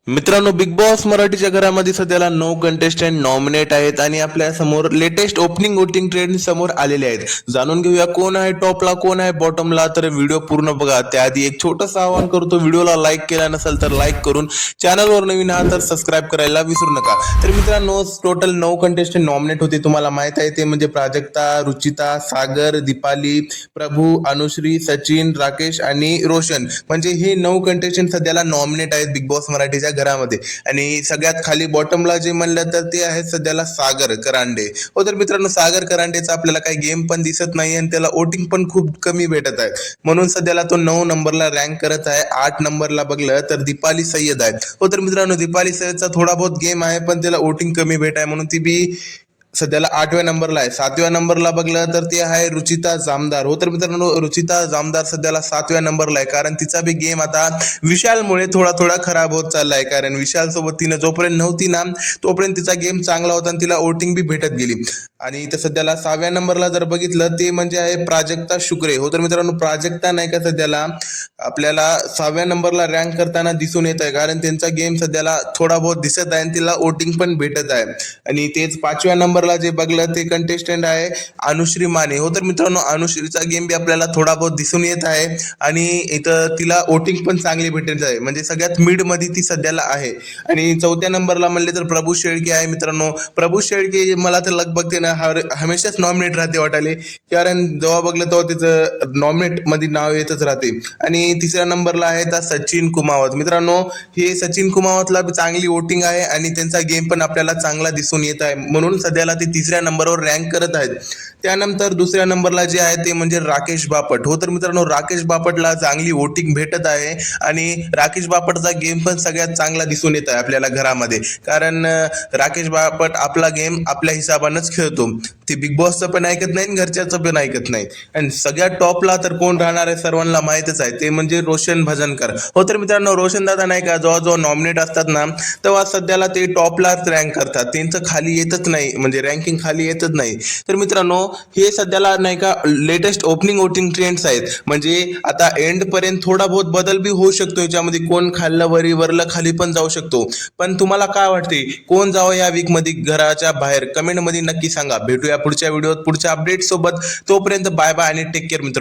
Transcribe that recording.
मित्रांनो, big boss मराठीच्या घरामध्ये सध्याला 9 कंटेस्टंट नॉमिनेट आहेत आणि आपल्या समोर लेटेस्ट ओपनिंग वोटिंग ट्रेंड समोर आलेले आहेत. जाणून घेऊया कोण आहे टॉपला, कोण आहे बॉटमला. तर व्हिडिओ पूर्ण बघा. त्याआधी एक छोटंसं आवाहन करतो, व्हिडिओला लाईक केला नसेल तर लाईक करून, चॅनलवर नवीन आहात तर सबस्क्राईब करायला विसरू नका. तर मित्रांनो, टोटल 9 कंटेस्टंट नॉमिनेट होते. तुम्हाला माहित आहे ते म्हणजे प्राजक्ता, रुचिता, सागर, दीपाली, प्रभू, अनुश्री, सचिन, राकेश आणि रोशन. म्हणजे हे 9 कंटेस्टंट सध्याला नॉमिनेट आहेत बिग बॉस मराठीच्या घरामध्ये. आणि सगळ्यात खाली बॉटमला जे म्हणलं तर ते आहे सध्याला सागर करांडे. हो, तर मित्रांनो, सागर करांडेचा आपल्याला काही गेम पण दिसत नाही आणि त्याला वोटिंग पण खूप कमी भेटत आहे, म्हणून सध्याला तो 9 नंबरला रँक करत आहे. 8 नंबरला बघलं तर दीपाली सय्यद आहे. हो, तर मित्रांनो, दीपाली सय्यदचा थोडा बहुत गेम आहे पण त्याला वोटिंग कमी भेट आहे, म्हणून ती बी सध्याला 8व्या नंबरला आहे. 7व्या नंबरला बघलं तर ते आहे रुचिता जामदार. हो, तर मित्रांनो, रुचिता जामदार सध्याला 7व्या नंबरला आहे, कारण तिचा बी गेम आता विशालमुळे थोडा थोडा खराब होत चाललाय. कारण विशाल सोबत तिने जोपर्यंत नव्हती ना तोपर्यंत तिचा गेम चांगला होता आणि तिला वोटिंग बी भेटत गेली. आणि इथं सध्याला 6व्या नंबरला जर बघितलं ते म्हणजे आहे प्राजक्ता शुक्रे. हो, तर मित्रांनो, प्राजक्ता नाही का सध्याला आपल्याला 6व्या नंबरला रँक करताना दिसून येत आहे, कारण त्यांचा गेम सध्याला थोडा बहुत दिसत आहे आणि तिला वोटिंग पण भेटत आहे. आणि तेच 5व्या नंबरला जे बघलं ते कंटेस्टंट आहे अनुश्री माने. हो, तर मित्रांनो, अनुश्रीचा गेम बी आपल्याला थोडा बहुत दिसून येत आहे आणि इथं तिला वोटिंग पण चांगली भेटत आहे, म्हणजे सगळ्यात मिड मध्ये ती सध्याला आहे. आणि 4थ्या नंबरला म्हणले तर प्रभू शेळके आहे. मित्रांनो, प्रभू शेळके मला तर लगभग ते ना हमेशाच नॉमिनेट राहते वाटाले, कारण जेव्हा बघलं तेव्हा तिचं नॉमिनेट मध्ये नाव येतच राहते. आणि 3ऱ्या नंबरला आहे तर सचिन कुमावत. मित्रांनो, हे सचिन कुमावतला चांगली वोटिंग आहे आणि त्यांचा गेम पण आपल्याला चांगला दिसून येत आहे, म्हणून सध्याला ते 3ऱ्या नंबरवर रँक करत आहेत. त्यानंतर 2ऱ्या नंबरला जे आहे ते म्हणजे राकेश बापट. हो, तर मित्रांनो, राकेश बापटला चांगली वोटिंग भेटत आहे आणि राकेश बापटचा गेम पण सगळ्यात चांगला दिसून येत आहे आपल्याला घरामध्ये, कारण राकेश बापट आपला गेम आपल्या हिशोबानंच खेळतो. ते बिग बॉसचं पण ऐकत नाही, घरच्याचं पण ऐकत नाही. आणि सगळ्यात टॉपला तर कोण राहणार आहे सर्वांना माहितच आहे, ते म्हणजे रोशन भजनकर. हो, तर मित्रांनो, रोशन दादा नाही का जेव्हा नॉमिनेट असतात ना तेव्हा सध्याला ते टॉपलाच रँक करतात, त्यांचं खाली येतच नाही, म्हणजे रँकिंग खाली येतच नाही. तर मित्रांनो, हे सध्याला नाही का लेटेस्ट ओपनिंग वोटिंग ट्रेंड्स आहेत, म्हणजे आता एंड पर्यंत थोडा बहुत बदल बी होऊ शकतो. याच्यामध्ये कोण खाल्लं वरलं खाली पण जाऊ शकतो. पण तुम्हाला काय वाटते, कोण जावं या वीक मध्ये घराच्या बाहेर? कमेंट मध्ये नक्की सांगा. भेटूया पुढच्या व्हिडिओत पुढच्या अपडेट सोबत. तोपर्यंत बाय बाय आणि टेक केअर मित्र.